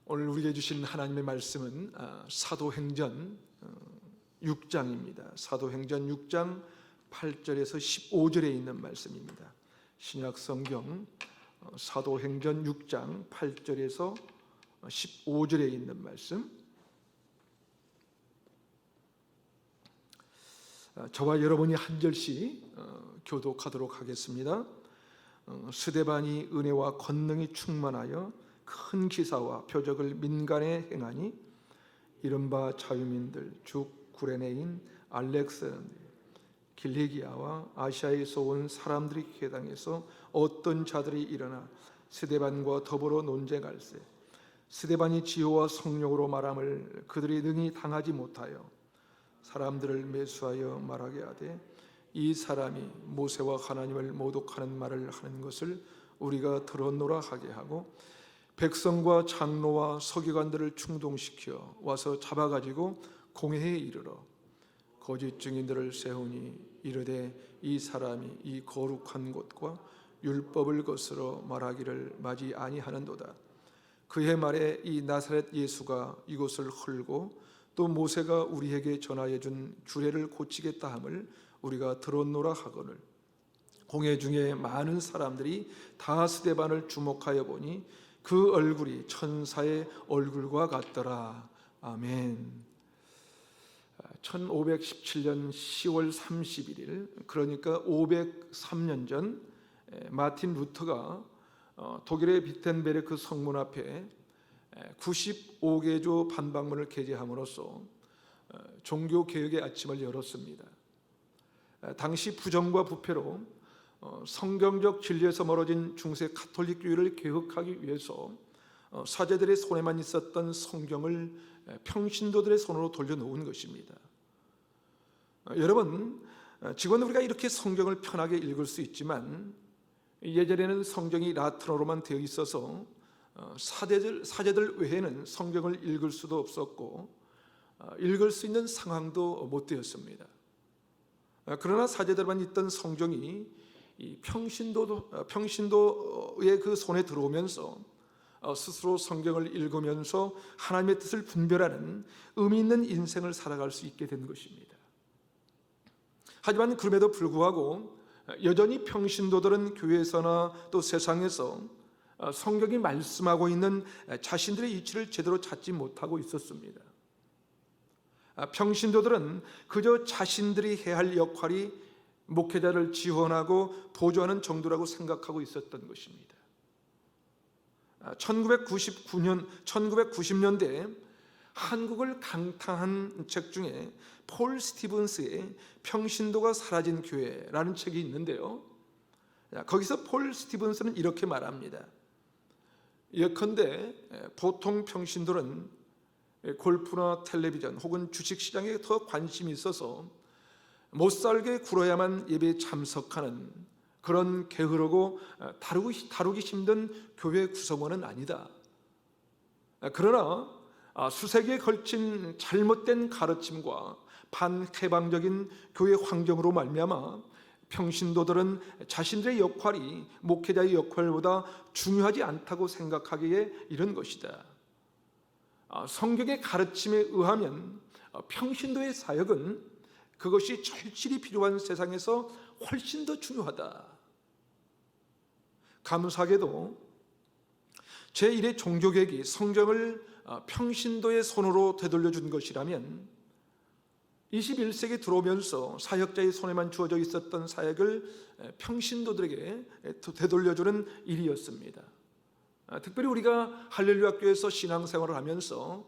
오늘 우리에게 주신 하나님의 말씀은 사도행전 6장입니다. 사도행전 6장 8절에서 15절에 있는 말씀입니다. 신약성경 사도행전 6장 8절에서 15절에 있는 말씀, 저와 여러분이 한 절씩 교독하도록 하겠습니다. 스데반이 은혜와 권능이 충만하여 큰 기사와 표적을 민간에 행하니 이른바 자유민들 즉 구레네인 알렉산드리아 길리기아와 아시아에서 온 사람들이 회당에서 어떤 자들이 일어나 스데반과 더불어 논쟁할세. 스데반이 지효와 성령으로 말함을 그들이 능히 당하지 못하여 사람들을 매수하여 말하게 하되 이 사람이 모세와 하나님을 모독하는 말을 하는 것을 우리가 들었노라 하게 하고 백성과 장로와 서기관들을 충동시켜 와서 잡아가지고 공회에 이르러 거짓 증인들을 세우니 이르되 이 사람이 이 거룩한 곳과 율법을 거스러 말하기를 마지 아니하는도다. 그의 말에 이 나사렛 예수가 이곳을 헐고 또 모세가 우리에게 전하여 준 규례를 고치겠다 함을 우리가 들었노라 하거늘 공회 중에 많은 사람들이 다 스데반을 주목하여 보니 그 얼굴이 천사의 얼굴과 같더라. 아멘. 1517년 10월 31일, 그러니까 503년 전 마틴 루터가 독일의 비텐베르크 성문 앞에 95개조 반박문을 게재함으로써 종교개혁의 아침을 열었습니다. 당시 부정과 부패로 성경적 진리에서 멀어진 중세 가톨릭교회를 개혁하기 위해서 사제들의 손에만 있었던 성경을 평신도들의 손으로 돌려놓은 것입니다. 여러분, 지금 우리가 이렇게 성경을 편하게 읽을 수 있지만 예전에는 성경이 라틴어로만 되어 있어서 사제들 외에는 성경을 읽을 수도 없었고 읽을 수 있는 상황도 못 되었습니다. 그러나 사제들만 있던 성경이 이 평신도의 그 손에 들어오면서 스스로 성경을 읽으면서 하나님의 뜻을 분별하는 의미 있는 인생을 살아갈 수 있게 된 것입니다. 하지만 그럼에도 불구하고 여전히 평신도들은 교회에서나 또 세상에서 성경이 말씀하고 있는 자신들의 이치를 제대로 찾지 못하고 있었습니다. 평신도들은 그저 자신들이 해야 할 역할이 목회자를 지원하고 보조하는 정도라고 생각하고 있었던 것입니다. 1990년대에 한국을 강타한 책 중에 폴 스티븐스의 평신도가 사라진 교회라는 책이 있는데요, 거기서 폴 스티븐스는 이렇게 말합니다. 예컨대 보통 평신도는 골프나 텔레비전 혹은 주식시장에 더 관심이 있어서 못살게 굴어야만 예배에 참석하는 그런 게으르고 다루기 힘든 교회 구성원은 아니다. 그러나 수세기에 걸친 잘못된 가르침과 반해방적인 교회 환경으로 말미암아 평신도들은 자신들의 역할이 목회자의 역할보다 중요하지 않다고 생각하기에 이런 것이다. 성경의 가르침에 의하면 평신도의 사역은 그것이 절실히 필요한 세상에서 훨씬 더 중요하다. 감사하게도 제1의 종교개혁이 성경을 평신도의 손으로 되돌려 준 것이라면 21세기 들어오면서 사역자의 손에만 주어져 있었던 사역을 평신도들에게 되돌려주는 일이었습니다. 특별히 우리가 할렐루야 교회에서 신앙생활을 하면서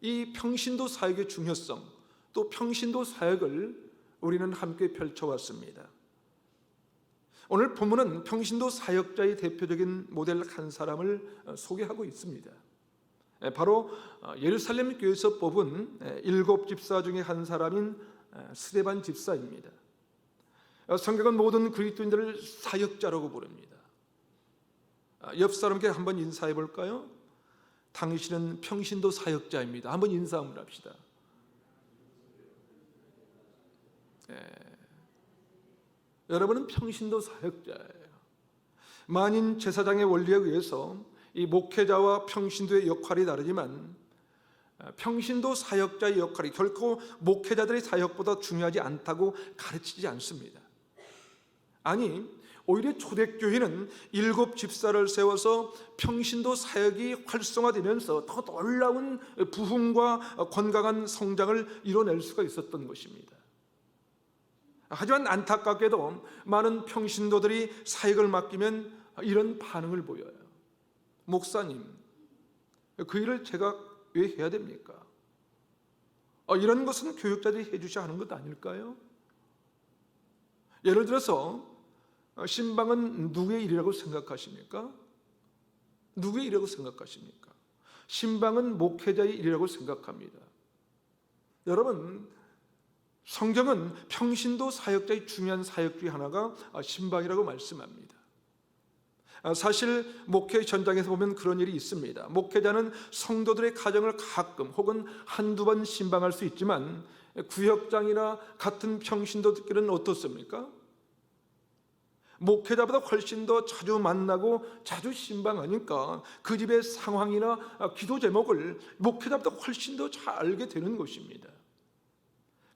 이 평신도 사역의 중요성, 또 평신도 사역을 우리는 함께 펼쳐왔습니다. 오늘 본문은 평신도 사역자의 대표적인 모델 한 사람을 소개하고 있습니다. 바로 예루살렘 교회에서 뽑은 7 집사 중에 한 사람인 스데반 집사입니다. 성경은 모든 그리스도인들을 사역자라고 부릅니다. 옆 사람께 한번 인사해 볼까요? 당신은 평신도 사역자입니다. 한번 인사 한번 합시다. 여러분은 평신도 사역자예요. 만인 제사장의 원리에 의해서 이 목회자와 평신도의 역할이 다르지만 평신도 사역자의 역할이 결코 목회자들의 사역보다 중요하지 않다고 가르치지 않습니다. 아니, 오히려 초대교회는 7 집사를 세워서 평신도 사역이 활성화되면서 더 놀라운 부흥과 건강한 성장을 이뤄낼 수가 있었던 것입니다. 하지만 안타깝게도 많은 평신도들이 사역을 맡기면 이런 반응을 보여요. 목사님, 그 일을 제가 왜 해야 됩니까? 이런 것은 교육자들이 해주셔야 하는 것 아닐까요? 예를 들어서 신방은 누구의 일이라고 생각하십니까? 누구의 일이라고 생각하십니까? 신방은 목회자의 일이라고 생각합니다. 여러분, 성경은 평신도 사역자의 중요한 사역 중에 하나가 신방이라고 말씀합니다. 사실 목회 전장에서 보면 그런 일이 있습니다. 목회자는 성도들의 가정을 가끔 혹은 한두 번 신방할 수 있지만 구역장이나 같은 평신도들끼리는 어떻습니까? 목회자보다 훨씬 더 자주 만나고 자주 신방하니까 그 집의 상황이나 기도 제목을 목회자보다 훨씬 더 잘 알게 되는 것입니다.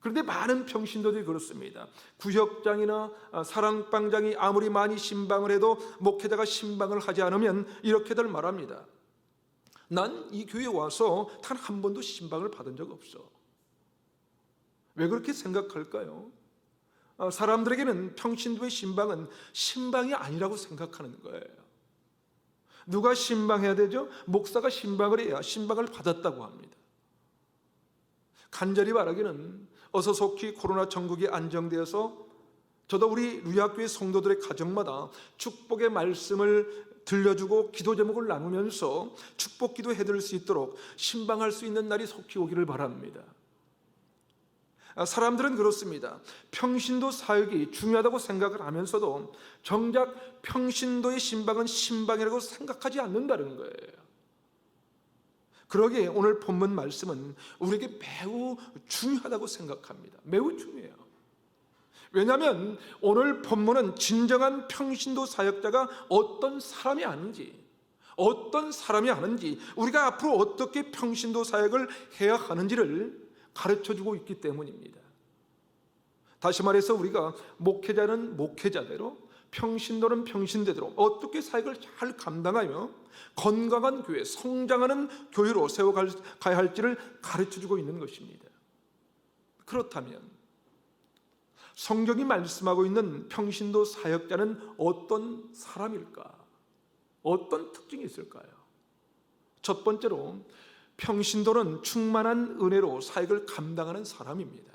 그런데 많은 평신도들이 그렇습니다. 구역장이나 사랑방장이 아무리 많이 신방을 해도 목회자가 신방을 하지 않으면 이렇게들 말합니다. 난 이 교회에 와서 단 한 번도 신방을 받은 적 없어. 왜 그렇게 생각할까요? 사람들에게는 평신도의 신방은 신방이 아니라고 생각하는 거예요. 누가 신방해야 되죠? 목사가 신방을 해야 신방을 받았다고 합니다. 간절히 바라기는 어서 속히 코로나 전국이 안정되어서 저도 우리 루야교회 성도들의 가정마다 축복의 말씀을 들려주고 기도 제목을 나누면서 축복 기도 해드릴 수 있도록 신방할 수 있는 날이 속히 오기를 바랍니다. 사람들은 그렇습니다. 평신도 사역이 중요하다고 생각을 하면서도 정작 평신도의 신방은 신방이라고 생각하지 않는다는 거예요. 그러기에 오늘 본문 말씀은 우리에게 매우 중요하다고 생각합니다. 매우 중요해요. 왜냐하면 오늘 본문은 진정한 평신도 사역자가 어떤 사람이 아닌지, 우리가 앞으로 어떻게 평신도 사역을 해야 하는지를 가르쳐주고 있기 때문입니다. 다시 말해서 우리가 목회자는 목회자대로, 평신도는 평신대대로 어떻게 사역을 잘 감당하며 건강한 교회, 성장하는 교회로 세워가야 할지를 가르쳐주고 있는 것입니다. 그렇다면 성경이 말씀하고 있는 평신도 사역자는 어떤 사람일까? 어떤 특징이 있을까요? 첫 번째로 평신도는 충만한 은혜로 사역을 감당하는 사람입니다.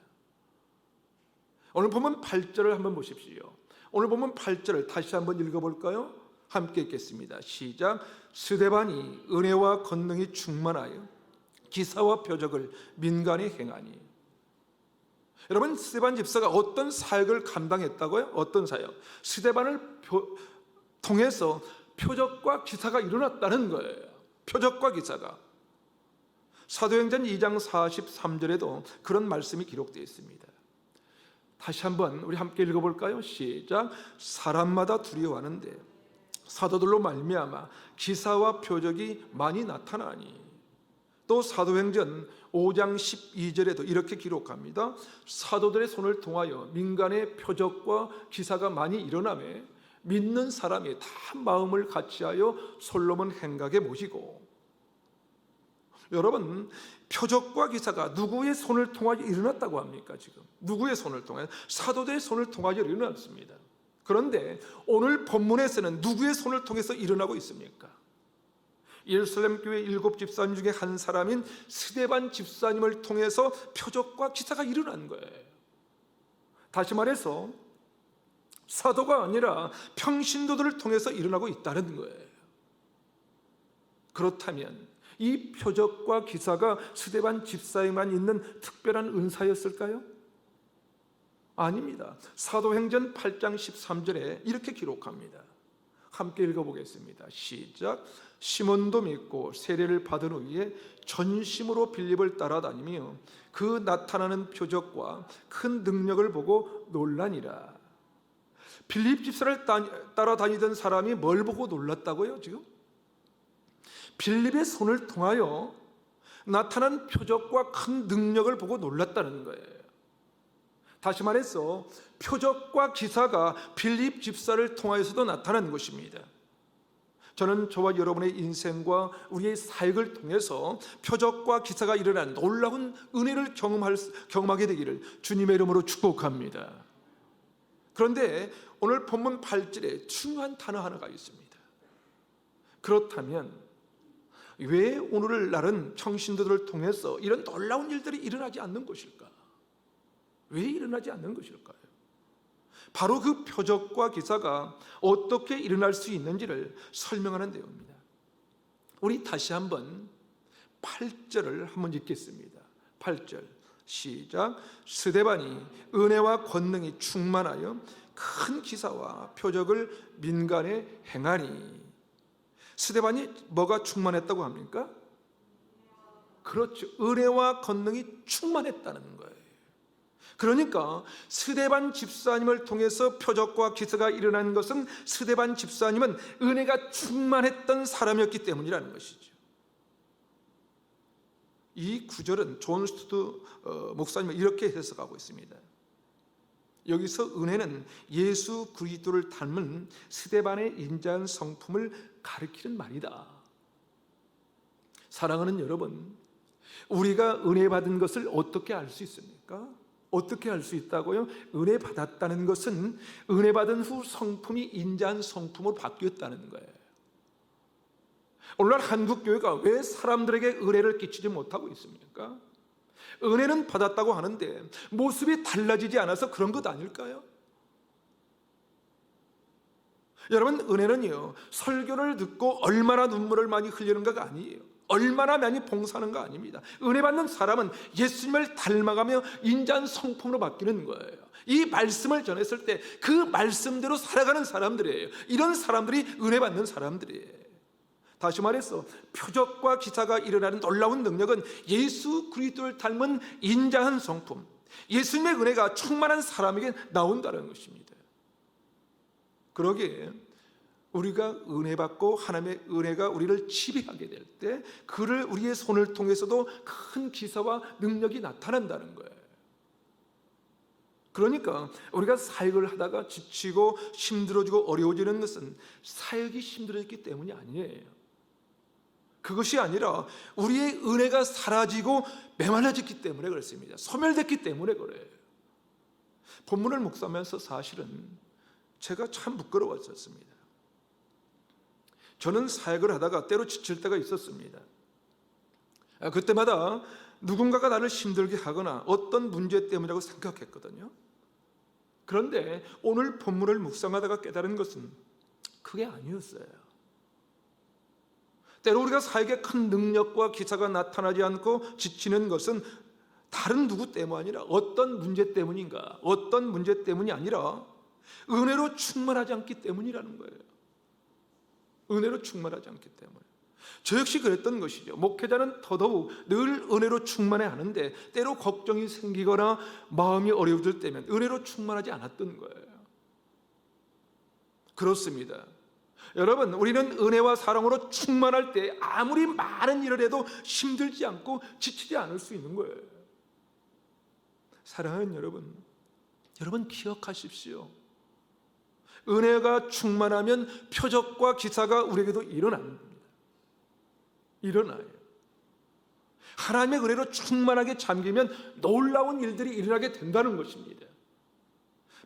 오늘 보면 8절을 한번 보십시오. 오늘 보면 8절을 다시 한번 읽어볼까요? 함께 읽겠습니다. 시작. 스데반이 은혜와 권능이 충만하여 기사와 표적을 민간에 행하니. 여러분, 스데반 집사가 어떤 사역을 감당했다고요? 어떤 사역? 스데반을 통해서 표적과 기사가 일어났다는 거예요. 표적과 기사가. 사도행전 2장 43절에도 그런 말씀이 기록되어 있습니다. 다시 한번 우리 함께 읽어볼까요? 시작. 사람마다 두려워하는데 사도들로 말미암아 기사와 표적이 많이 나타나니. 또 사도행전 5장 12절에도 이렇게 기록합니다. 사도들의 손을 통하여 민간의 표적과 기사가 많이 일어나매 믿는 사람이 다 마음을 같이하여 솔로몬 행각에 모시고. 여러분, 표적과 기사가 누구의 손을 통하여 일어났다고 합니까? 지금 누구의 손을 통하여? 사도들의 손을 통하여 일어났습니다. 그런데 오늘 본문에서는 누구의 손을 통해서 일어나고 있습니까? 예루살렘 교회 7 집사님 중에 한 사람인 스데반 집사님을 통해서 표적과 기사가 일어난 거예요. 다시 말해서 사도가 아니라 평신도들을 통해서 일어나고 있다는 거예요. 그렇다면 이 표적과 기사가 스데반 집사에만 있는 특별한 은사였을까요? 아닙니다. 사도행전 8장 13절에 이렇게 기록합니다. 함께 읽어보겠습니다. 시작. 시몬도 믿고 세례를 받은 후에 전심으로 빌립을 따라다니며 그 나타나는 표적과 큰 능력을 보고 놀라니라. 빌립 집사를 따라다니던 사람이 뭘 보고 놀랐다고요? 지금 빌립의 손을 통하여 나타난 표적과 큰 능력을 보고 놀랐다는 거예요. 다시 말해서 표적과 기사가 빌립 집사를 통하여서도 나타난 것입니다. 저는 저와 여러분의 인생과 우리의 사역을 통해서 표적과 기사가 일어난 놀라운 은혜를 경험하게 되기를 주님의 이름으로 축복합니다. 그런데 오늘 본문 8절에 중요한 단어 하나가 있습니다. 그렇다면 왜 오늘날은 평신도들을 통해서 이런 놀라운 일들이 일어나지 않는 것일까? 왜 일어나지 않는 것일까요? 바로 그 표적과 기사가 어떻게 일어날 수 있는지를 설명하는 내용입니다. 우리 다시 한번 8절을 한번 읽겠습니다. 8절 시작. 스데반이 은혜와 권능이 충만하여 큰 기사와 표적을 민간에 행하니. 스데반이 뭐가 충만했다고 합니까? 그렇죠. 은혜와 권능이 충만했다는 거예요. 그러니까 스데반 집사님을 통해서 표적과 기사가 일어난 것은 스데반 집사님은 은혜가 충만했던 사람이었기 때문이라는 것이죠. 이 구절은 존 스튜드 목사님은 이렇게 해석하고 있습니다. 여기서 은혜는 예수 그리스도를 닮은 스데반의 인자한 성품을 가리키는 말이다. 사랑하는 여러분, 우리가 은혜 받은 것을 어떻게 알 수 있습니까? 어떻게 알 수 있다고요? 은혜 받았다는 것은 은혜 받은 후 성품이 인자한 성품으로 바뀌었다는 거예요. 오늘날 한국교회가 왜 사람들에게 은혜를 끼치지 못하고 있습니까? 은혜는 받았다고 하는데 모습이 달라지지 않아서 그런 것 아닐까요? 여러분, 은혜는요, 설교를 듣고 얼마나 눈물을 많이 흘리는가가 아니에요. 얼마나 많이 봉사하는가 아닙니다. 은혜 받는 사람은 예수님을 닮아가며 인자한 성품으로 바뀌는 거예요. 이 말씀을 전했을 때 그 말씀대로 살아가는 사람들이에요. 이런 사람들이 은혜 받는 사람들이에요. 다시 말해서 표적과 기사가 일어나는 놀라운 능력은 예수 그리스도를 닮은 인자한 성품, 예수님의 은혜가 충만한 사람에게 나온다는 것입니다. 그러기에 우리가 은혜 받고 하나님의 은혜가 우리를 지배하게 될 때 그를 우리의 손을 통해서도 큰 기사와 능력이 나타난다는 거예요. 그러니까 우리가 사역을 하다가 지치고 힘들어지고 어려워지는 것은 사역이 힘들어졌기 때문이 아니에요. 그것이 아니라 우리의 은혜가 사라지고 메말라졌기 때문에 그렇습니다. 소멸됐기 때문에 그래요. 본문을 묵상하면서 사실은 제가 참 부끄러웠었습니다. 저는 사역을 하다가 때로 지칠 때가 있었습니다. 그때마다 누군가가 나를 힘들게 하거나 어떤 문제 때문이라고 생각했거든요. 그런데 오늘 본문을 묵상하다가 깨달은 것은 그게 아니었어요. 때로 우리가 사역에 큰 능력과 기사가 나타나지 않고 지치는 것은 다른 누구 때문이 아니라 어떤 문제 때문인가, 어떤 문제 때문이 아니라 은혜로 충만하지 않기 때문이라는 거예요. 은혜로 충만하지 않기 때문에. 저 역시 그랬던 것이죠. 목회자는 더더욱 늘 은혜로 충만해야 하는데 때로 걱정이 생기거나 마음이 어려워질 때면 은혜로 충만하지 않았던 거예요. 그렇습니다. 여러분, 우리는 은혜와 사랑으로 충만할 때 아무리 많은 일을 해도 힘들지 않고 지치지 않을 수 있는 거예요. 사랑하는 여러분 기억하십시오. 은혜가 충만하면 표적과 기사가 우리에게도 일어납니다. 일어나요. 하나님의 은혜로 충만하게 잠기면 놀라운 일들이 일어나게 된다는 것입니다.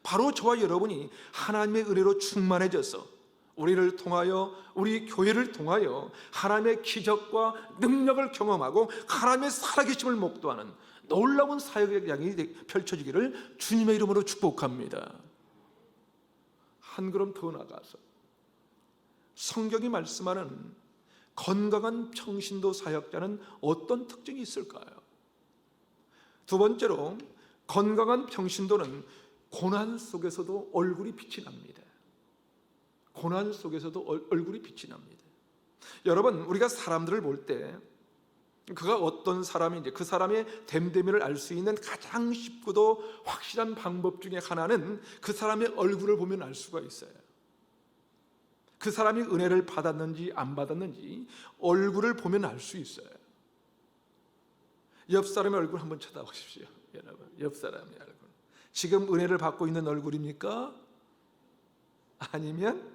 바로 저와 여러분이 하나님의 은혜로 충만해져서 우리를 통하여, 우리 교회를 통하여 하나님의 기적과 능력을 경험하고 하나님의 살아계심을 목도하는 놀라운 사역의 양이 펼쳐지기를 주님의 이름으로 축복합니다. 한 걸음 더 나가서 성경이 말씀하는 건강한 평신도 사역자는 어떤 특징이 있을까요? 두 번째로, 건강한 평신도는 고난 속에서도 얼굴이 빛이 납니다. 고난 속에서도 얼굴이 빛이 납니다. 여러분, 우리가 사람들을 볼 때 그가 어떤 사람인지 그 사람의 됨됨이를 알 수 있는 가장 쉽고도 확실한 방법 중에 하나는 그 사람의 얼굴을 보면 알 수가 있어요. 그 사람이 은혜를 받았는지 안 받았는지 얼굴을 보면 알 수 있어요. 옆 사람의 얼굴 한번 쳐다보십시오. 여러분, 옆 사람의 얼굴. 지금 은혜를 받고 있는 얼굴입니까? 아니면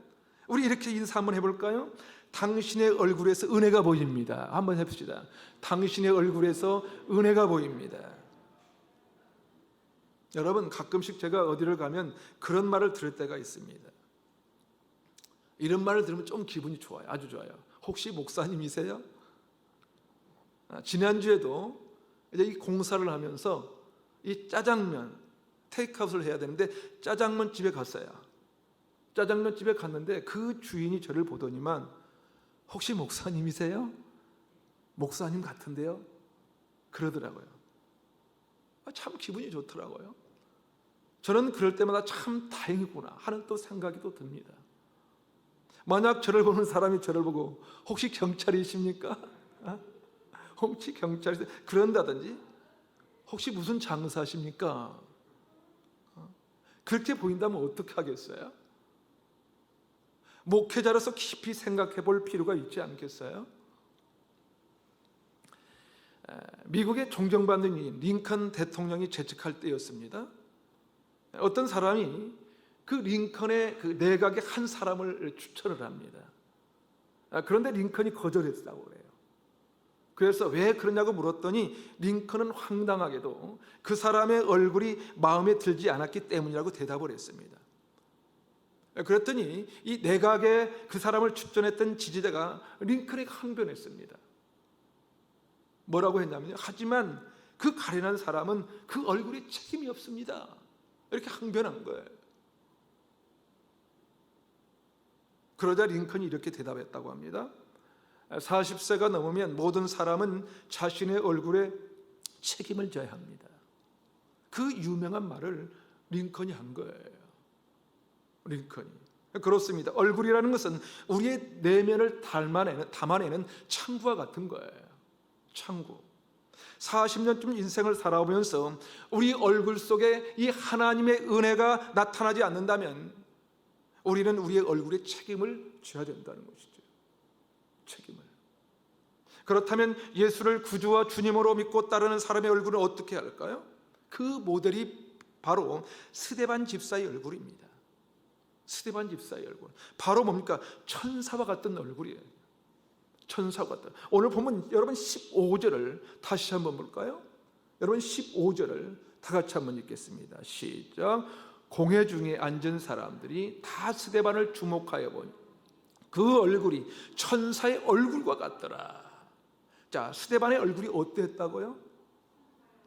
우리 이렇게 인사 한번 해볼까요? 당신의 얼굴에서 은혜가 보입니다. 한번 해봅시다. 당신의 얼굴에서 은혜가 보입니다. 여러분, 가끔씩 제가 어디를 가면 그런 말을 들을 때가 있습니다. 이런 말을 들으면 좀 기분이 좋아요. 아주 좋아요. 혹시 목사님이세요? 지난주에도 이제 이 공사를 하면서 이 짜장면 테이크아웃을 해야 되는데 짜장면 집에 갔어요. 짜장면 집에 갔는데 그 주인이 저를 보더니만 혹시 목사님이세요? 목사님 같은데요? 그러더라고요. 참 기분이 좋더라고요. 저는 그럴 때마다 참 다행이구나 하는 또 생각이 또 듭니다. 만약 저를 보는 사람이 저를 보고 혹시 경찰이십니까? 혹시 경찰이세요? 그런다든지 혹시 무슨 장사십니까? 그렇게 보인다면 어떻게 하겠어요? 목회자로서 깊이 생각해 볼 필요가 있지 않겠어요? 미국의 존경받는 이 링컨 대통령이 재직할 때였습니다. 어떤 사람이 그 링컨의 그 내각의 한 사람을 추천을 합니다. 그런데 링컨이 거절했다고 그래요. 그래서 왜 그러냐고 물었더니 링컨은 황당하게도 그 사람의 얼굴이 마음에 들지 않았기 때문이라고 대답을 했습니다. 그랬더니 이 내각에 그 사람을 추천했던 지지자가 링컨에게 항변했습니다. 뭐라고 했냐면요, 하지만 그 가련한 사람은 그 얼굴에 책임이 없습니다. 이렇게 항변한 거예요. 그러자 링컨이 이렇게 대답했다고 합니다. 40세가 넘으면 모든 사람은 자신의 얼굴에 책임을 져야 합니다. 그 유명한 말을 링컨이 한 거예요. 링컨이. 그렇습니다. 얼굴이라는 것은 우리의 내면을 담아내는 창구와 같은 거예요. 창구. 40년쯤 인생을 살아오면서 우리 얼굴 속에 이 하나님의 은혜가 나타나지 않는다면 우리는 우리의 얼굴에 책임을 져야 된다는 것이죠. 책임을. 그렇다면 예수를 구주와 주님으로 믿고 따르는 사람의 얼굴은 어떻게 할까요? 그 모델이 바로 스데반 집사의 얼굴입니다. 스데반 집사의 얼굴. 바로 뭡니까? 천사와 같은 얼굴이에요. 천사와 같은. 오늘 보면 여러분 15절을 다시 한번 볼까요? 여러분 15절을 다 같이 한번 읽겠습니다. 시작. 공회 중에 앉은 사람들이 다 스데반을 주목하여 보니 그 얼굴이 천사의 얼굴과 같더라. 자, 스데반의 얼굴이 어땠다고요?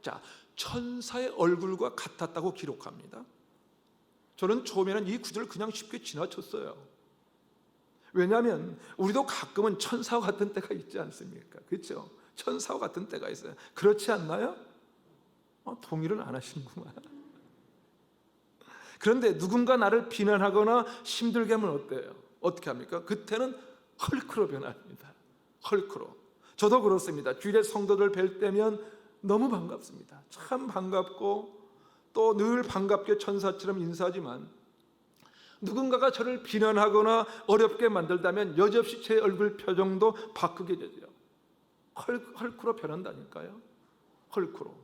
자, 천사의 얼굴과 같았다고 기록합니다. 저는 처음에는 이 구절을 그냥 쉽게 지나쳤어요. 왜냐하면 우리도 가끔은 천사와 같은 때가 있지 않습니까? 그렇죠? 천사와 같은 때가 있어요. 그렇지 않나요? 동의를 안 하시는구만. 그런데 누군가 나를 비난하거나 힘들게 하면 어때요? 어떻게 합니까? 그때는 헐크로 변합니다. 헐크로. 저도 그렇습니다. 주일에 성도들 뵐 때면 너무 반갑습니다. 참 반갑고 또 늘 반갑게 천사처럼 인사하지만 누군가가 저를 비난하거나 어렵게 만들다면 여지없이 제 얼굴 표정도 바꾸게 되죠. 헐크로 변한다니까요. 헐크로.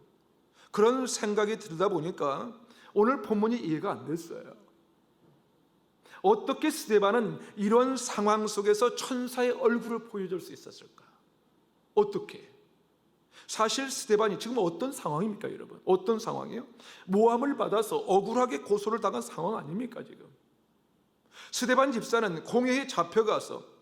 그런 생각이 들다 보니까 오늘 본문이 이해가 안 됐어요. 어떻게 스데반은 이런 상황 속에서 천사의 얼굴을 보여줄 수 있었을까? 어떻게? 사실 스데반이 지금 어떤 상황입니까, 여러분? 어떤 상황이에요? 모함을 받아서 억울하게 고소를 당한 상황 아닙니까, 지금? 스데반 집사는 공회에 잡혀가서,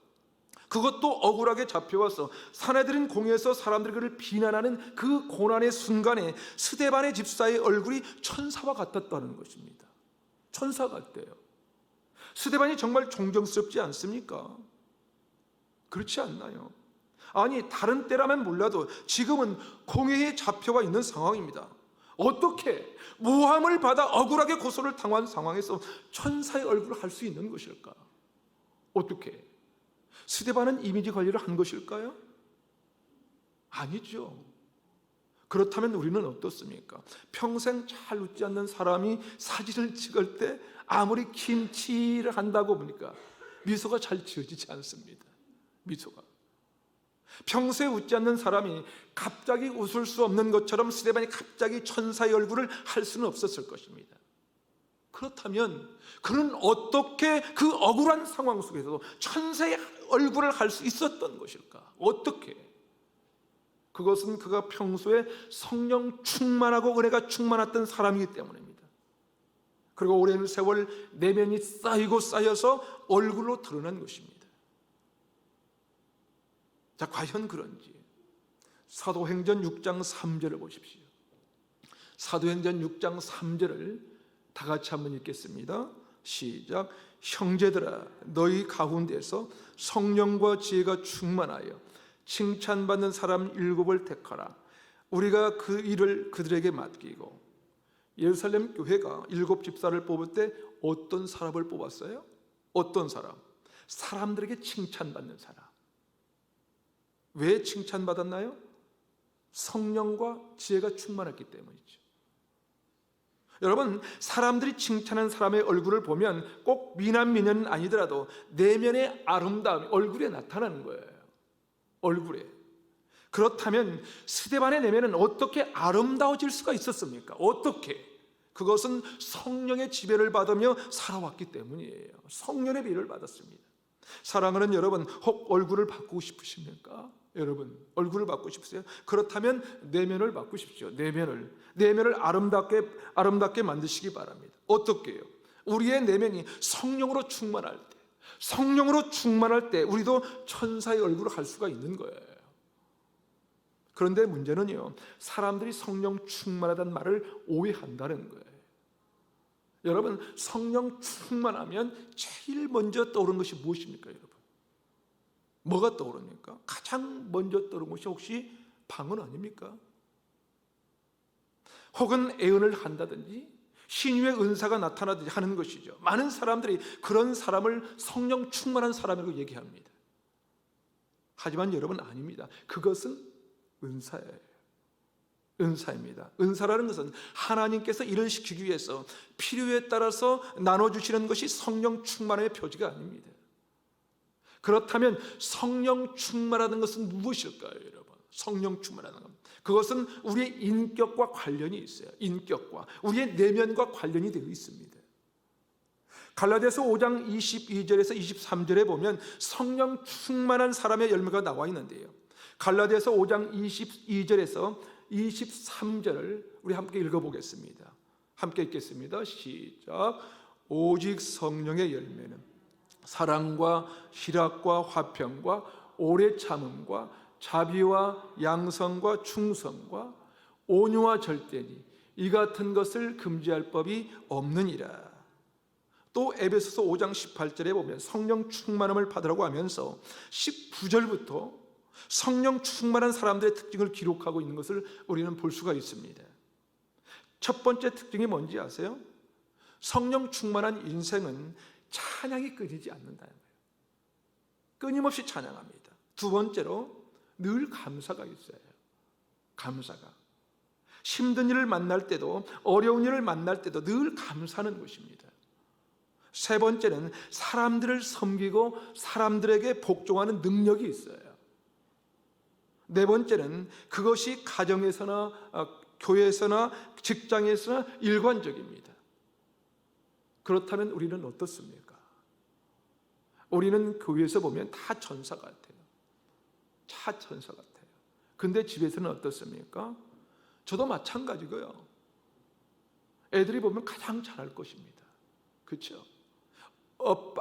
그것도 억울하게 잡혀와서 사내들인 공회에서 사람들이 그를 비난하는 그 고난의 순간에 스데반의 집사의 얼굴이 천사와 같았다는 것입니다. 천사 같대요. 스데반이 정말 존경스럽지 않습니까? 그렇지 않나요? 아니, 다른 때라면 몰라도 지금은 공회에 잡혀가 있는 상황입니다. 어떻게 모함을 받아 억울하게 고소를 당한 상황에서 천사의 얼굴을 할 수 있는 것일까? 어떻게? 스데반은 이미지 관리를 한 것일까요? 아니죠. 그렇다면 우리는 어떻습니까? 평생 잘 웃지 않는 사람이 사진을 찍을 때 아무리 김치를 한다고 보니까 미소가 잘 지어지지 않습니다. 미소가. 평소에 웃지 않는 사람이 갑자기 웃을 수 없는 것처럼 스데반이 갑자기 천사의 얼굴을 할 수는 없었을 것입니다. 그렇다면 그는 어떻게 그 억울한 상황 속에서도 천사의 얼굴을 할 수 있었던 것일까? 어떻게? 그것은 그가 평소에 성령 충만하고 은혜가 충만했던 사람이기 때문입니다. 그리고 오랜 세월 내면이 쌓이고 쌓여서 얼굴로 드러난 것입니다. 자, 과연 그런지 사도행전 6장 3절을 보십시오. 사도행전 6장 3절을 다 같이 한번 읽겠습니다. 시작. 형제들아, 너희 가운데서 성령과 지혜가 충만하여 칭찬받는 사람 7을 택하라. 우리가 그 일을 그들에게 맡기고. 예루살렘 교회가 7 집사를 뽑을 때 어떤 사람을 뽑았어요? 어떤 사람? 사람들에게 칭찬받는 사람. 왜 칭찬받았나요? 성령과 지혜가 충만했기 때문이죠. 여러분, 사람들이 칭찬하는 사람의 얼굴을 보면 꼭 미남미녀는 아니더라도 내면의 아름다움이 얼굴에 나타나는 거예요. 얼굴에. 그렇다면 스데반의 내면은 어떻게 아름다워질 수가 있었습니까? 어떻게? 그것은 성령의 지배를 받으며 살아왔기 때문이에요. 성령의 비를 받았습니다. 사랑하는 여러분, 혹 얼굴을 바꾸고 싶으십니까? 여러분, 얼굴을 바꾸고 싶으세요? 그렇다면 내면을 바꾸십시오. 내면을 아름답게 만드시기 바랍니다. 어떻게 해요? 우리의 내면이 성령으로 충만할 때 우리도 천사의 얼굴을 할 수가 있는 거예요. 그런데 문제는요, 사람들이 성령 충만하다는 말을 오해한다는 거예요. 여러분, 성령 충만하면 제일 먼저 떠오르는 것이 무엇입니까, 여러분? 뭐가 떠오릅니까? 가장 먼저 떠오르는 것이 혹시 방언 아닙니까? 혹은 애언을 한다든지 신유의 은사가 나타나든지 하는 것이죠. 많은 사람들이 그런 사람을 성령 충만한 사람이라고 얘기합니다. 하지만 여러분, 아닙니다. 그것은 은사예요. 은사입니다. 은사라는 것은 하나님께서 일을 시키기 위해서 필요에 따라서 나눠주시는 것이 성령 충만의 표지가 아닙니다. 그렇다면 성령 충만하는 것은 무엇일까요, 여러분? 성령 충만하는 것, 그것은 우리의 인격과 관련이 있어요. 인격과 우리의 내면과 관련이 되어 있습니다. 갈라디아서 5장 22절에서 23절에 보면 성령 충만한 사람의 열매가 나와 있는데요, 갈라디아서 5장 22절에서 23절을 우리 함께 읽어보겠습니다. 함께 읽겠습니다. 시작. 오직 성령의 열매는 사랑과 희락과 화평과 오래 참음과 자비와 양성과 충성과 온유와 절대니 이 같은 것을 금지할 법이 없느니라. 또 에베소서 5장 18절에 보면 성령 충만함을 받으라고 하면서 19절부터 성령 충만한 사람들의 특징을 기록하고 있는 것을 우리는 볼 수가 있습니다. 첫 번째 특징이 뭔지 아세요? 성령 충만한 인생은 찬양이 끊이지 않는다는 거예요. 끊임없이 찬양합니다. 두 번째로 늘 감사가 있어요. 감사가. 힘든 일을 만날 때도, 어려운 일을 만날 때도 늘 감사하는 것입니다. 세 번째는 사람들을 섬기고 사람들에게 복종하는 능력이 있어요. 네 번째는 그것이 가정에서나 교회에서나 직장에서나 일관적입니다. 그렇다면 우리는 어떻습니까? 우리는 교회에서 보면 다 천사 같아요. 다 천사 같아요. 근데 집에서는 어떻습니까? 저도 마찬가지고요. 애들이 보면 가장 잘할 것입니다. 그렇죠?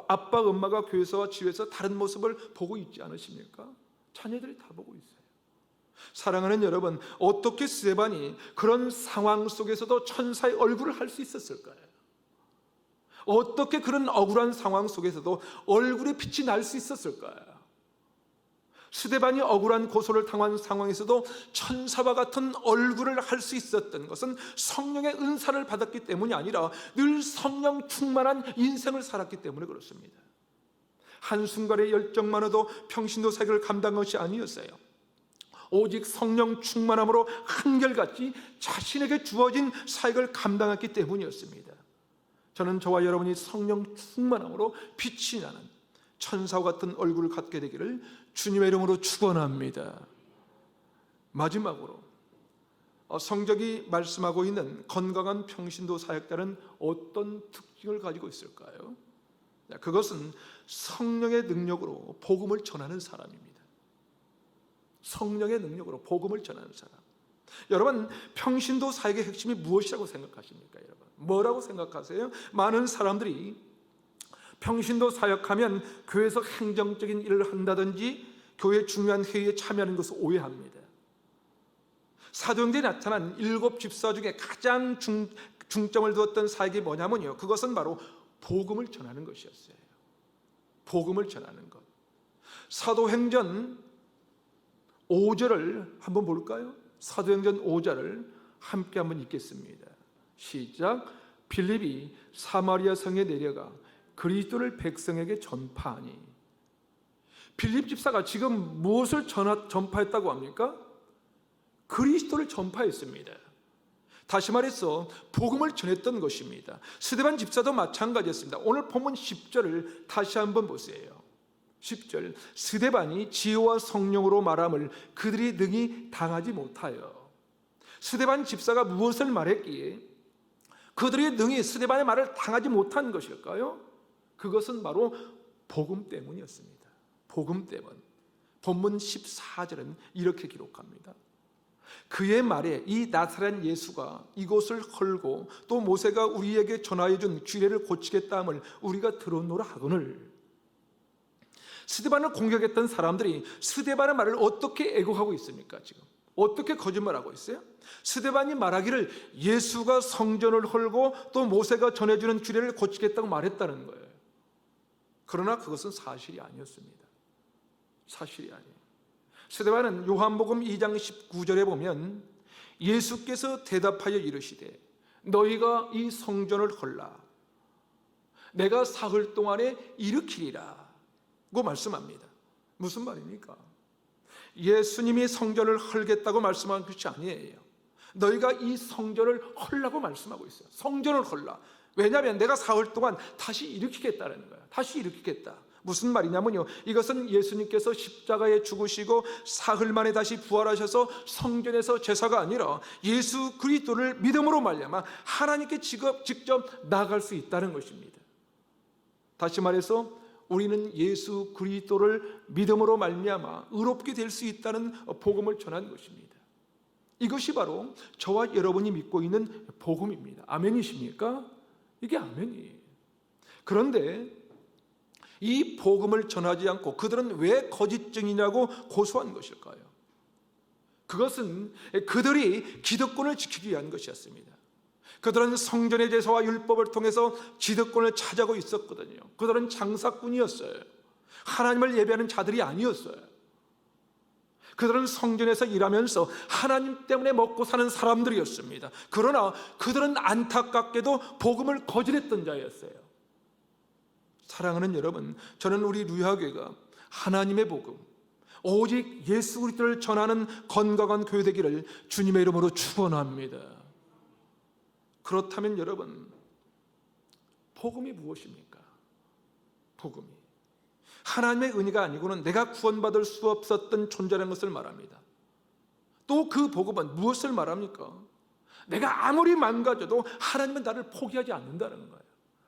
아빠, 엄마가 교회에서 집에서 다른 모습을 보고 있지 않으십니까? 자녀들이 다 보고 있어요. 사랑하는 여러분, 어떻게 스데반이 그런 상황 속에서도 천사의 얼굴을 할 수 있었을까요? 어떻게 그런 억울한 상황 속에서도 얼굴에 빛이 날 수 있었을까요? 스데반이 억울한 고소를 당한 상황에서도 천사와 같은 얼굴을 할 수 있었던 것은 성령의 은사를 받았기 때문이 아니라 늘 성령 충만한 인생을 살았기 때문에 그렇습니다. 한순간의 열정만으로도 평신도 사역을 감당한 것이 아니었어요. 오직 성령 충만함으로 한결같이 자신에게 주어진 사역을 감당했기 때문이었습니다. 저는 저와 여러분이 성령 충만함으로 빛이 나는 천사와 같은 얼굴을 갖게 되기를 주님의 이름으로 축원합니다. 마지막으로 성경이 말씀하고 있는 건강한 평신도 사역자는 어떤 특징을 가지고 있을까요? 그것은 성령의 능력으로 복음을 전하는 사람입니다. 성령의 능력으로 복음을 전하는 사람. 여러분, 평신도 사역의 핵심이 무엇이라고 생각하십니까? 여러분, 뭐라고 생각하세요? 많은 사람들이 평신도 사역하면 교회에서 행정적인 일을 한다든지 교회 중요한 회의에 참여하는 것을 오해합니다. 사도행전에 나타난 7 집사 중에 가장 중점을 두었던 사역이 뭐냐면요, 그것은 바로 복음을 전하는 것이었어요. 복음을 전하는 것. 사도행전 5절을 한번 볼까요? 사도행전 5절을 함께 한번 읽겠습니다. 시작. 빌립이 사마리아 성에 내려가 그리스도를 백성에게 전파하니. 빌립 집사가 지금 무엇을 전파했다고 합니까? 그리스도를 전파했습니다. 다시 말해서 복음을 전했던 것입니다. 스데반 집사도 마찬가지였습니다. 오늘 본문 10절을 다시 한번 보세요. 10절. 스데반이 지혜와 성령으로 말함을 그들이 능히 당하지 못하여. 스데반 집사가 무엇을 말했기에 그들이 능히 스데반의 말을 당하지 못한 것일까요? 그것은 바로 복음 때문이었습니다. 복음 때문. 본문 14절은 이렇게 기록합니다. 그의 말에 이 나사렛 예수가 이곳을 헐고 또 모세가 우리에게 전하여 준 규례를 고치겠다 함을 우리가 들었노라 하거늘. 스데반을 공격했던 사람들이 스데반의 말을 어떻게 애곡하고 있습니까? 지금 어떻게 거짓말하고 있어요? 스데반이 말하기를 예수가 성전을 헐고 또 모세가 전해주는 규례를 고치겠다고 말했다는 거예요. 그러나 그것은 사실이 아니었습니다. 사실이 아니에요. 스데반은 요한복음 2장 19절에 보면 예수께서 대답하여 이르시되 너희가 이 성전을 헐라 내가 사흘 동안에 일으키리라 고 말씀합니다. 무슨 말입니까? 예수님이 성전을 헐겠다고 말씀한 것이 아니에요. 너희가 이 성전을 헐라고 말씀하고 있어요. 성전을 헐라. 왜냐하면 내가 사흘 동안 다시 일으키겠다는 거예요. 다시 일으키겠다. 무슨 말이냐면요, 이것은 예수님께서 십자가에 죽으시고 사흘 만에 다시 부활하셔서 성전에서 제사가 아니라 예수 그리스도를 믿음으로 말미암아 하나님께 직접 나아갈 수 있다는 것입니다. 다시 말해서 우리는 예수 그리스도를 믿음으로 말미암아 의롭게 될 수 있다는 복음을 전한 것입니다. 이것이 바로 저와 여러분이 믿고 있는 복음입니다. 아멘이십니까? 이게 아멘이에요. 그런데 이 복음을 전하지 않고 그들은 왜 거짓 증이냐고 고소한 것일까요? 그것은 그들이 기득권을 지키기 위한 것이었습니다. 그들은 성전의 제사와 율법을 통해서 기득권을 차지하고 있었거든요. 그들은 장사꾼이었어요. 하나님을 예배하는 자들이 아니었어요. 그들은 성전에서 일하면서 하나님 때문에 먹고 사는 사람들이었습니다. 그러나 그들은 안타깝게도 복음을 거절했던 자였어요. 사랑하는 여러분, 저는 우리 루야교회가 하나님의 복음, 오직 예수 그리스도를 전하는 건강한 교회 되기를 주님의 이름으로 축원합니다. 그렇다면 여러분, 복음이 무엇입니까? 복음이 하나님의 은혜가 아니고는 내가 구원받을 수 없었던 존재라는 것을 말합니다. 또 그 복음은 무엇을 말합니까? 내가 아무리 망가져도 하나님은 나를 포기하지 않는다는 거예요.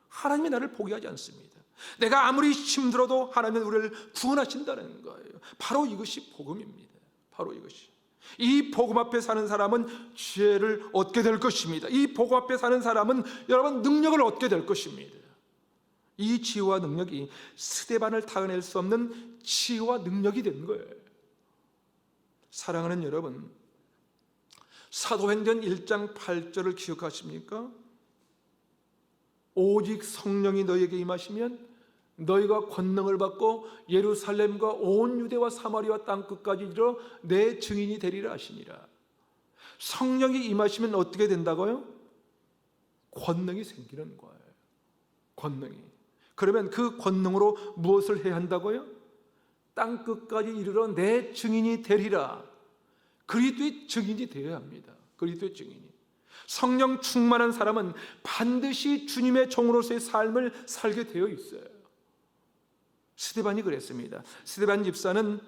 하나님이 나를 포기하지 않습니다. 내가 아무리 힘들어도 하나님은 우리를 구원하신다는 거예요. 바로 이것이 복음입니다. 바로 이것이. 이 복음 앞에 사는 사람은 지혜를 얻게 될 것입니다. 이 복음 앞에 사는 사람은 여러분 능력을 얻게 될 것입니다. 이 지혜와 능력이 스데반을 타개낼 수 없는 지혜와 능력이 된 거예요. 사랑하는 여러분, 사도행전 1장 8절을 기억하십니까? 오직 성령이 너희에게 임하시면 너희가 권능을 받고 예루살렘과 온 유대와 사마리아 땅끝까지 이르러 내 증인이 되리라 하시니라. 성령이 임하시면 어떻게 된다고요? 권능이 생기는 거예요. 권능이. 그러면 그 권능으로 무엇을 해야 한다고요? 땅끝까지 이르러 내 증인이 되리라. 그리스도의 증인이 되어야 합니다. 그리스도의 증인이. 성령 충만한 사람은 반드시 주님의 종으로서의 삶을 살게 되어 있어요. 스데반이 그랬습니다. 스데반 집사는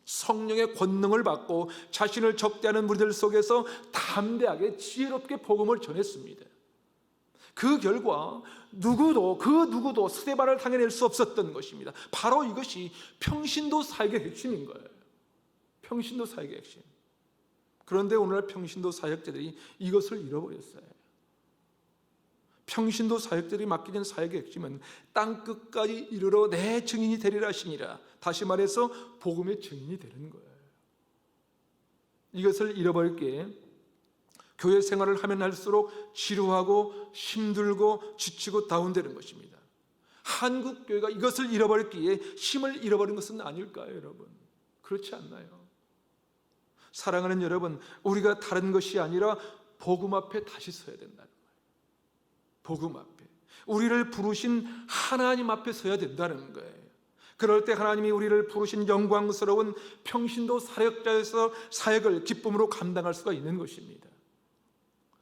성령의 권능을 받고 자신을 적대하는 무리들 속에서 담대하게 지혜롭게 복음을 전했습니다. 그 결과 누구도 스데반을 당해낼 수 없었던 것입니다. 바로 이것이 평신도 사역의 핵심인 거예요. 평신도 사역의 핵심. 그런데 오늘날 평신도 사역자들이 이것을 잃어버렸어요. 평신도 사역들이 맡겨진 사역의 핵심은 땅끝까지 이르러 내 증인이 되리라 하시니라. 다시 말해서 복음의 증인이 되는 거예요. 이것을 잃어버릴게 교회 생활을 하면 할수록 지루하고 힘들고 지치고 다운되는 것입니다. 한국 교회가 이것을 잃어버렸기에 힘을 잃어버린 것은 아닐까요, 여러분? 그렇지 않나요? 사랑하는 여러분, 우리가 다른 것이 아니라 복음 앞에 다시 서야 된다는 거예요. 복음 앞에, 우리를 부르신 하나님 앞에 서야 된다는 거예요. 그럴 때 하나님이 우리를 부르신 영광스러운 평신도 사역자에서 사역을 기쁨으로 감당할 수가 있는 것입니다.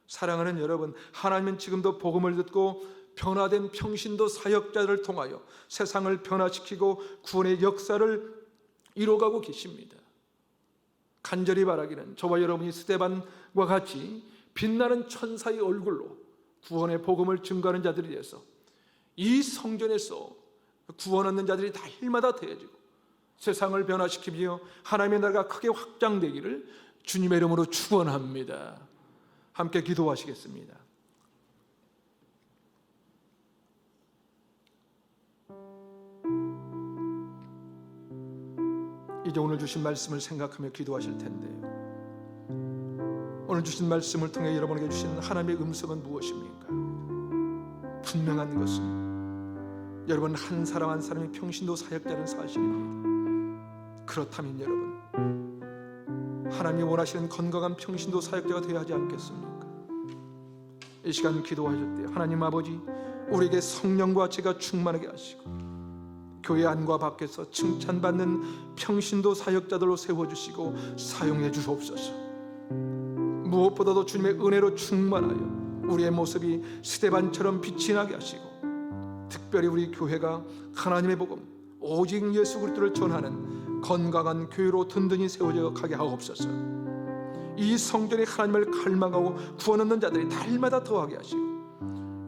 사랑하는 여러분, 하나님은 지금도 복음을 듣고 변화된 평신도 사역자를 통하여 세상을 변화시키고 구원의 역사를 이뤄가고 계십니다. 간절히 바라기는 저와 여러분이 스데반과 같이 빛나는 천사의 얼굴로 구원의 복음을 증거하는 자들이 되어서 이 성전에서 구원 얻는 자들이 날마다 더해지고 세상을 변화시키며 하나님의 나라가 크게 확장되기를 주님의 이름으로 축원합니다. 함께 기도하시겠습니다. 이제 오늘 주신 말씀을 생각하며 기도하실 텐데요, 오늘 주신 말씀을 통해 여러분에게 주신 하나님의 음성은 무엇입니까? 분명한 것은 여러분 한 사람 한 사람이 평신도 사역자는 사실입니다. 그렇다면 여러분, 하나님이 원하시는 건강한 평신도 사역자가 되어야 하지 않겠습니까? 이 시간 기도하실 때 하나님 아버지, 우리에게 성령과 지혜가 충만하게 하시고 교회 안과 밖에서 칭찬받는 평신도 사역자들로 세워주시고 사용해 주옵소서. 무엇보다도 주님의 은혜로 충만하여 우리의 모습이 스데반처럼 빛이 나게 하시고 특별히 우리 교회가 하나님의 복음 오직 예수 그리스도를 전하는 건강한 교회로 든든히 세워져 가게 하옵소서. 이 성전에 하나님을 갈망하고 구원 얻는 자들이 날마다 더하게 하시고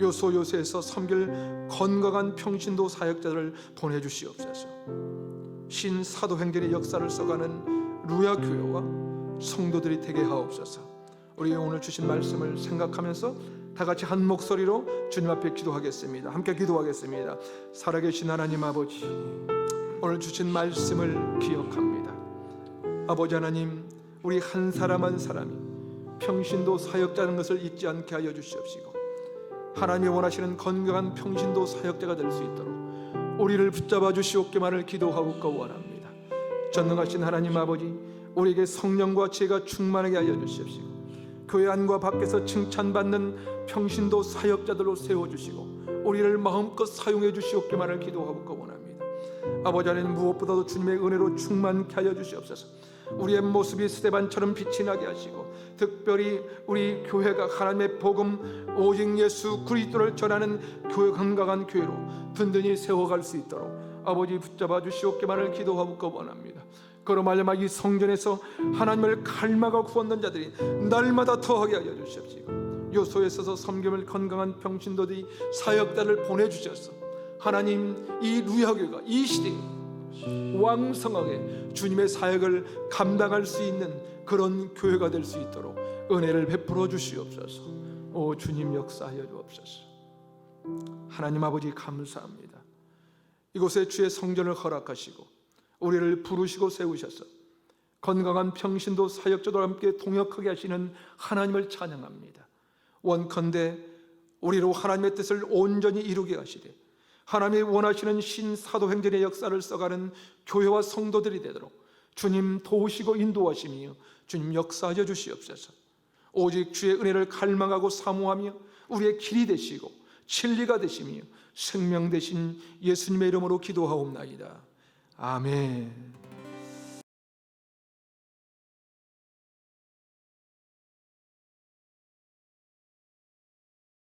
요소요소에서 섬길 건강한 평신도 사역자들을 보내주시옵소서. 신사도행전의 역사를 써가는 루야 교회와 성도들이 되게 하옵소서. 우리 오늘 주신 말씀을 생각하면서 다 같이 한 목소리로 주님 앞에 기도하겠습니다. 함께 기도하겠습니다. 살아계신 하나님 아버지, 오늘 주신 말씀을 기억합니다. 아버지 하나님, 우리 한 사람 한 사람이 평신도 사역자라는 것을 잊지 않게 하여 주시옵시고 하나님이 원하시는 건강한 평신도 사역자가 될 수 있도록 우리를 붙잡아 주시옵기만을 기도하고 원합니다. 전능하신 하나님 아버지, 우리에게 성령과 지혜가 충만하게 하여 주시옵시고 교회 안과 밖에서 칭찬받는 평신도 사역자들로 세워주시고 우리를 마음껏 사용해 주시옵기만을 기도하고 원합니다. 아버지 하나님, 무엇보다도 주님의 은혜로 충만케 하여 주시옵소서. 우리의 모습이 스데반처럼 빛이 나게 하시고 특별히 우리 교회가 하나님의 복음 오직 예수 그리스도를 전하는 교회, 건강한 교회로 든든히 세워갈 수 있도록 아버지 붙잡아 주시옵기만을 기도하고 원합니다. 그로 말미암아 이 성전에서 하나님을 갈망하고 구원받는 자들이 날마다 더하게 하여 주시옵시고 요소에 서서 섬김을 건강한 평신도들이 사역자를 보내주셔서 하나님, 이 루야교회가 이 시대에 왕성하게 주님의 사역을 감당할 수 있는 그런 교회가 될 수 있도록 은혜를 베풀어 주시옵소서. 오 주님, 역사하여 주옵소서. 하나님 아버지, 감사합니다. 이곳에 주의 성전을 허락하시고 우리를 부르시고 세우셔서 건강한 평신도 사역자들과 함께 동역하게 하시는 하나님을 찬양합니다. 원컨대 우리로 하나님의 뜻을 온전히 이루게 하시되 하나님이 원하시는 신사도행전의 역사를 써가는 교회와 성도들이 되도록 주님 도우시고 인도하시며 주님 역사하여 주시옵소서. 오직 주의 은혜를 갈망하고 사모하며 우리의 길이 되시고 진리가 되시며 생명 되신 예수님의 이름으로 기도하옵나이다. 아멘.